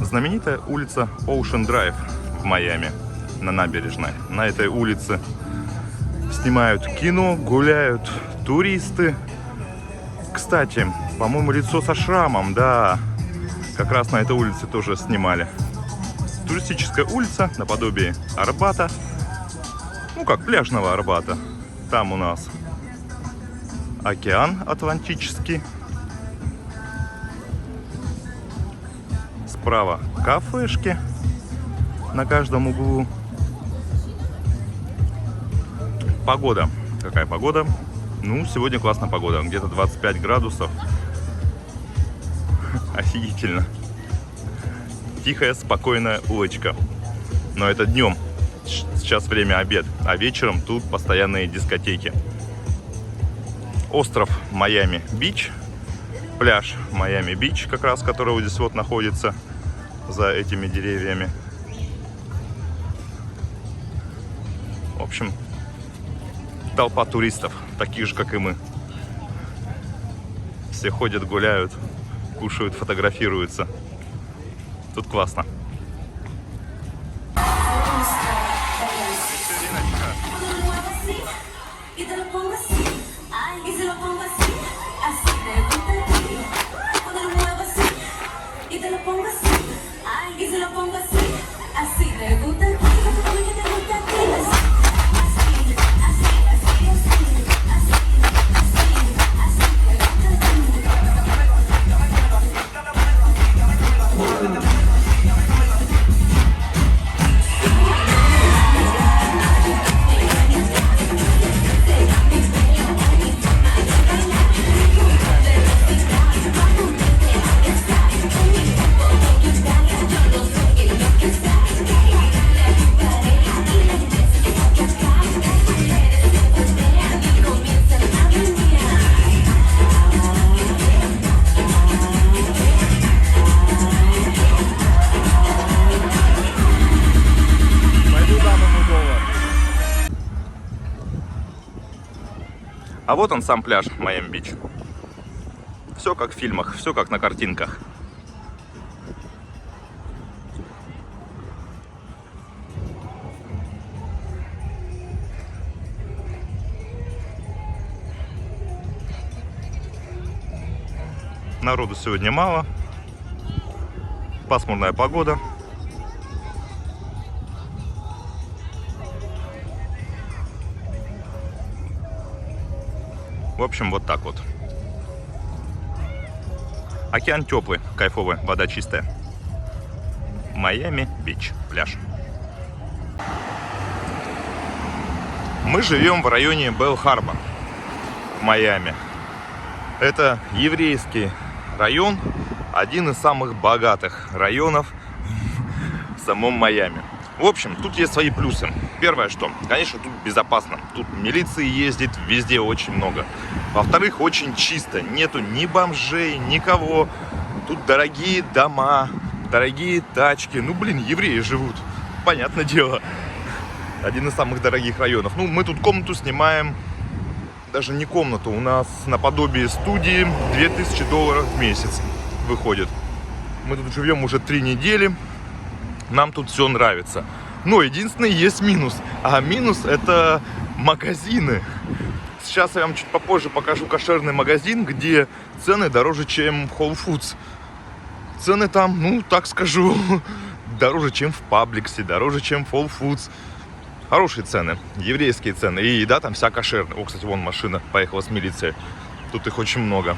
знаменитая улица Ocean Drive в Майами на набережной. На этой улице снимают кино, гуляют туристы. Кстати, по-моему, лицо со шрамом, да, как раз на этой улице тоже снимали. Туристическая улица наподобие Арбата, ну как пляжного Арбата. Там у нас океан Атлантический. Справа кафешки на каждом углу. Погода. Какая погода? Ну, сегодня классная погода. Где-то 25 градусов. Офигительно. Тихая, спокойная улочка. Но это днем. Сейчас время обед. А вечером тут постоянные дискотеки. Остров Майами-Бич. Пляж Майами-Бич, как раз, который вот здесь вот находится за этими деревьями. В общем, толпа туристов, таких же, как и мы. Все ходят, гуляют, кушают, фотографируются. Тут классно. А вот он сам пляж Майами-Бич. Все как в фильмах, все как на картинках. Народу сегодня мало. Пасмурная погода. В общем, вот так вот. Океан теплый, кайфовый, вода чистая. Майами-Бич, пляж. Мы живем в районе Белл-Харбор, в Майами. Это еврейский район, один из самых богатых районов в самом Майами. В общем, тут есть свои плюсы. Первое, что, конечно, тут безопасно. Тут милиции ездит везде очень много. Во-вторых, очень чисто. Нету ни бомжей, никого. Тут дорогие дома, дорогие тачки. Ну, блин, евреи живут. Понятное дело. Один из самых дорогих районов. Ну, мы тут комнату снимаем. Даже не комнату. У нас наподобие студии $2000 в месяц выходит. Мы тут живем уже 3 недели. Нам тут все нравится. Но единственный есть минус. А минус это магазины. Сейчас я вам чуть попозже покажу кошерный магазин, где цены дороже, чем Whole Foods. Цены там, ну так скажу, дороже, чем в Пабликсе, дороже, чем в Whole Foods. Хорошие цены, еврейские цены. И еда там вся кошерная. О, кстати, вон машина поехала с милицией. Тут их очень много.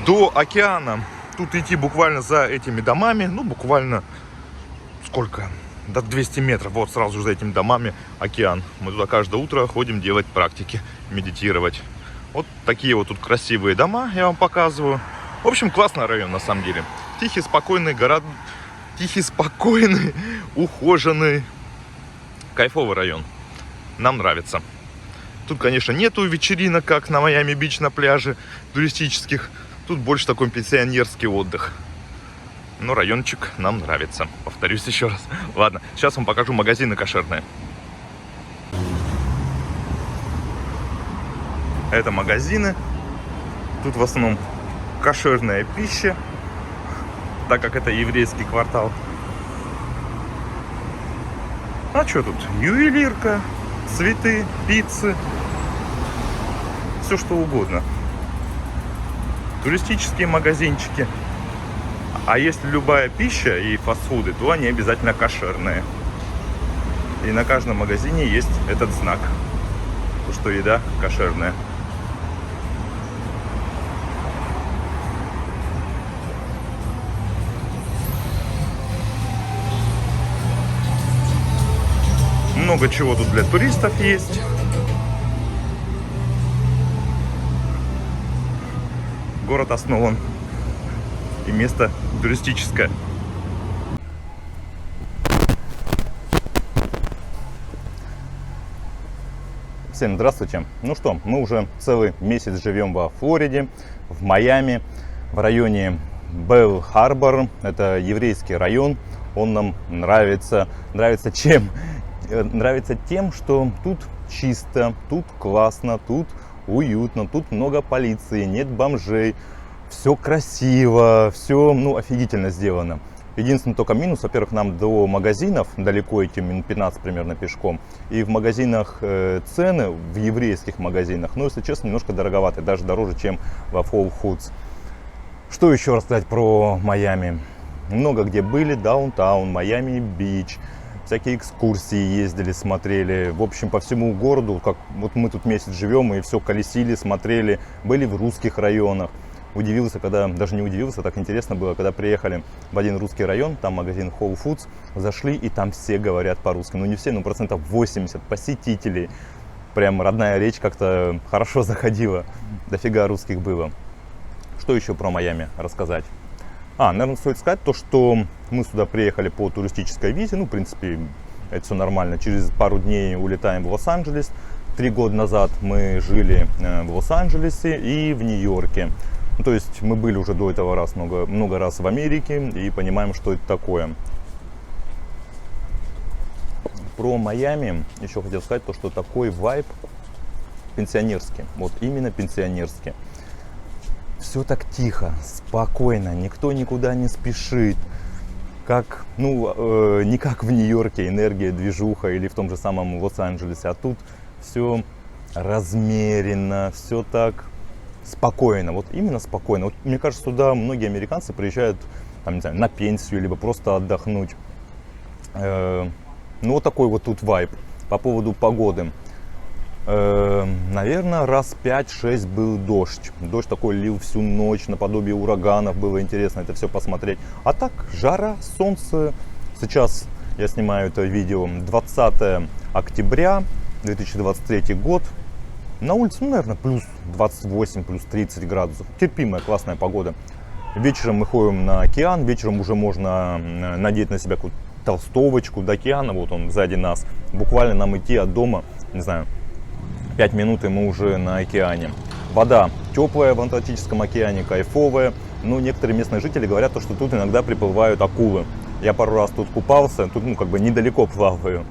До океана тут идти буквально за этими домами. Ну, буквально сколько? До 200 метров. Вот сразу же за этими домами океан. Мы туда каждое утро ходим делать практики, медитировать. Вот такие вот тут красивые дома я вам показываю. В общем, классный район на самом деле. Тихий, спокойный город. Тихий, спокойный, ухоженный. Кайфовый район. Нам нравится. Тут, конечно, нету вечеринок, как на Майами-Бич на пляже туристических. Тут больше такой пенсионерский отдых. Но райончик нам нравится. Повторюсь еще раз. Ладно, сейчас вам покажу магазины кошерные. Это магазины. Тут в основном кошерная пища. так как это еврейский квартал. А что тут? Ювелирка, цветы, пиццы, все что угодно. Туристические магазинчики. А если любая пища и фастфуды, то они обязательно кошерные. И на каждом магазине есть этот знак, что еда кошерная. Много чего тут для туристов есть. Город основан. И место туристическое. Всем здравствуйте. Ну что, мы уже целый месяц живем во Флориде, в Майами, в районе Белл-Харбор. Это еврейский район. Он нам нравится. Нравится чем? Нравится тем, что тут чисто, тут классно, тут уютно, тут много полиции, нет бомжей. Все красиво, все, офигительно сделано. Единственный только минус, во-первых, нам до магазинов далеко идти, минут 15 примерно пешком. И в магазинах цены, в еврейских магазинах, если честно, немножко дороговато, даже дороже, чем во Whole Foods. Что еще рассказать про Майами? Много где были, даунтаун, Майами-Бич, всякие экскурсии ездили, смотрели. В общем, по всему городу, как вот мы тут месяц живем и все колесили, смотрели, были в русских районах. Удивился, даже не удивился, так интересно было, когда приехали в один русский район, там магазин Whole Foods, зашли, и там все говорят по-русски. Не все, но 80% посетителей. Прям родная речь как-то хорошо заходила. Дофига русских было. Что еще про Майами рассказать? Наверное, стоит сказать то, что мы сюда приехали по туристической визе. В принципе, это все нормально. Через пару дней улетаем в Лос-Анджелес. 3 года назад мы жили в Лос-Анджелесе и в Нью-Йорке. То есть мы были уже до этого много раз в Америке и понимаем, что это такое. Про Майами еще хотел сказать то, что такой вайб пенсионерский. Вот именно пенсионерский. Все так тихо, спокойно, никто никуда не спешит. Не как в Нью-Йорке, энергия, движуха или в том же самом Лос-Анджелесе. А тут все размеренно, все так спокойно, вот именно спокойно. Вот, мне кажется, сюда многие американцы приезжают на пенсию, либо просто отдохнуть. Вот такой вот тут вайб. По поводу погоды. Наверное, раз 5-6 был дождь. Дождь такой лил всю ночь, наподобие ураганов. Было интересно это все посмотреть. А так, жара, солнце. Сейчас я снимаю это видео 20 октября 2023 год. На улице, наверное, плюс 28, плюс 30 градусов. Терпимая, классная погода. Вечером мы ходим на океан. Вечером уже можно надеть на себя какую-то толстовочку до океана. Вот он сзади нас. Буквально нам идти от дома, не знаю, 5 минут, и мы уже на океане. Вода теплая в Атлантическом океане, кайфовая. Но некоторые местные жители говорят, что тут иногда приплывают акулы. Я пару раз тут купался. Тут, недалеко плаваю.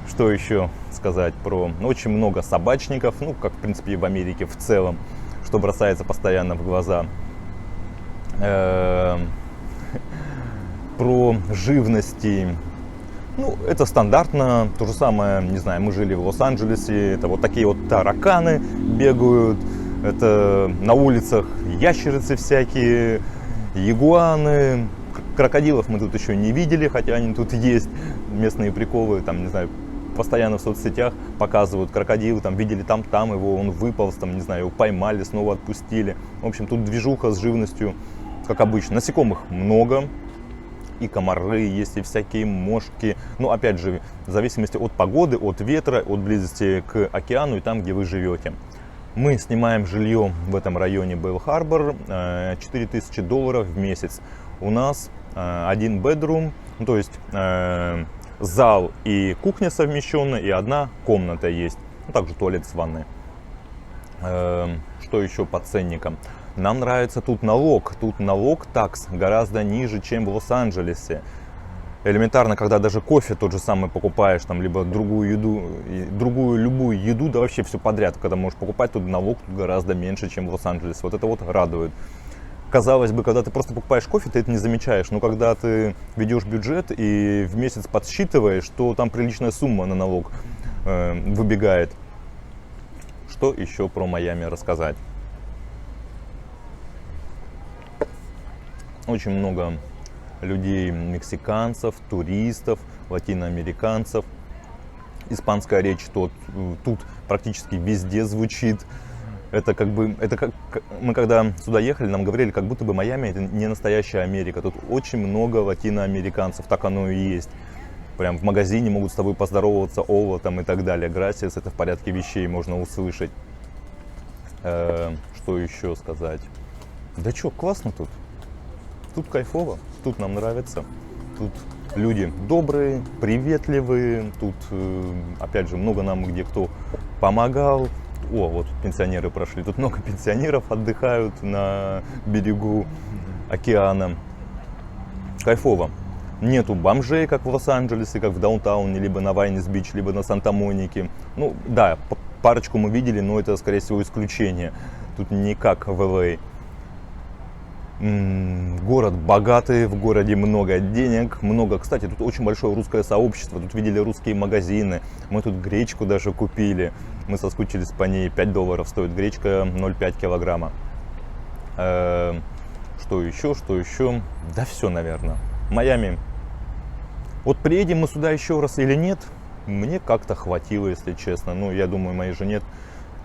Что еще сказать про... Очень много собачников, как, в принципе, и в Америке в целом, что бросается постоянно в глаза. Про живности. Это стандартно. То же самое, не знаю, мы жили в Лос-Анджелесе. Это вот такие вот тараканы бегают. Это на улицах ящерицы всякие, ягуаны. Крокодилов мы тут еще не видели, хотя они тут есть. Местные приколы, не знаю, постоянно в соцсетях показывают крокодил, видели там его, он выполз, не знаю, его поймали, снова отпустили. В общем, тут движуха с живностью, как обычно. Насекомых много, и комары есть, и всякие мошки. Опять же, в зависимости от погоды, от ветра, от близости к океану и там, где вы живете. Мы снимаем жилье в этом районе Белл-Харбор, $4000 в месяц. У нас один bedroom, то есть зал и кухня совмещенная, и одна комната есть. Также туалет с ванной. Что еще по ценникам? Нам нравится тут налог. Тут налог такс гораздо ниже, чем в Лос-Анджелесе. Элементарно, когда даже кофе тот же самый покупаешь, либо другую еду, любую еду, да вообще все подряд, когда можешь покупать, тут налог тут гораздо меньше, чем в Лос-Анджелесе. Вот это вот радует. казалось бы, когда ты просто покупаешь кофе, ты это не замечаешь. Но когда ты ведешь бюджет и в месяц подсчитываешь, то там приличная сумма на налог выбегает. Что еще про Майами рассказать? Очень много людей, мексиканцев, туристов, латиноамериканцев. Испанская речь тут практически везде звучит. Это как мы когда сюда ехали, нам говорили, как будто бы Майами это не настоящая Америка. Тут очень много латиноамериканцев, так оно и есть. Прям в магазине могут с тобой поздороваться, ола там и так далее. Грасиас, это в порядке вещей можно услышать. Что еще сказать? Да что, классно тут. Тут кайфово, тут нам нравится. Тут люди добрые, приветливые. Тут, опять же, много нам где кто помогал. О, вот пенсионеры прошли. Тут много пенсионеров отдыхают на берегу океана. Кайфово. Нету бомжей, как в Лос-Анджелесе, как в Даунтауне, либо на Вайнис-Бич, либо на Санта-Монике. Ну, да, парочку мы видели, но это, скорее всего, исключение. Тут не как в Л.А. Город богатый, в городе много денег, много. Кстати, тут очень большое русское сообщество, тут видели русские магазины. Мы тут гречку даже купили, мы соскучились по ней. $5 стоит гречка, 0,5 килограмма. Что еще? Да все, наверное. Майами. Вот приедем мы сюда еще раз или нет, мне как-то хватило, если честно. Ну, я думаю, моей жене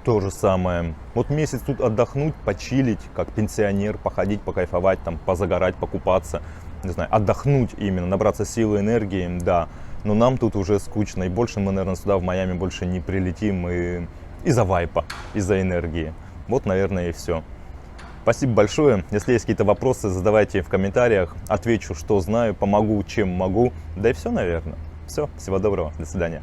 то же самое. Вот месяц тут отдохнуть, почилить, как пенсионер, походить, покайфовать, там, позагорать, покупаться, не знаю, отдохнуть именно, набраться силы, энергии, да. Но нам тут уже скучно, и больше мы, наверное, сюда в Майами больше не прилетим из-за вайпа, из-за энергии. Вот, наверное, и все. Спасибо большое. Если есть какие-то вопросы, задавайте в комментариях, отвечу, что знаю, помогу, чем могу. Да и все, наверное. Все, всего доброго, до свидания.